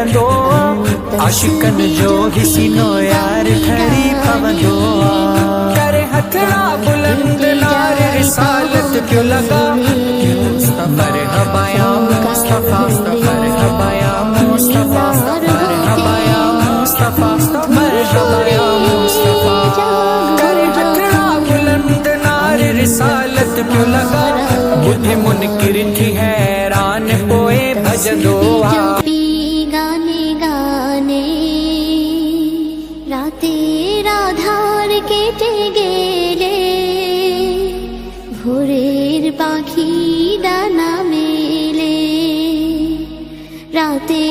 मिलंदो आशिकन जो हिसीनो यार खड़ी पवंदो करे हथड़ा बुलंद नार रिसालत क्यों लगा मरहबा या मुस्तफा मरहबा या मुस्तफा मरहबा या मुस्तफा मरहबा या मुस्तफा करे हथड़ा बुलंद नार रिसालत क्यों लगा बुद्धि मुनकिर थी हैरान पोए भजदो गाने गाने রাতের আধার কেটে গেলে ভোরের পাখি ডানা মেলে রাতে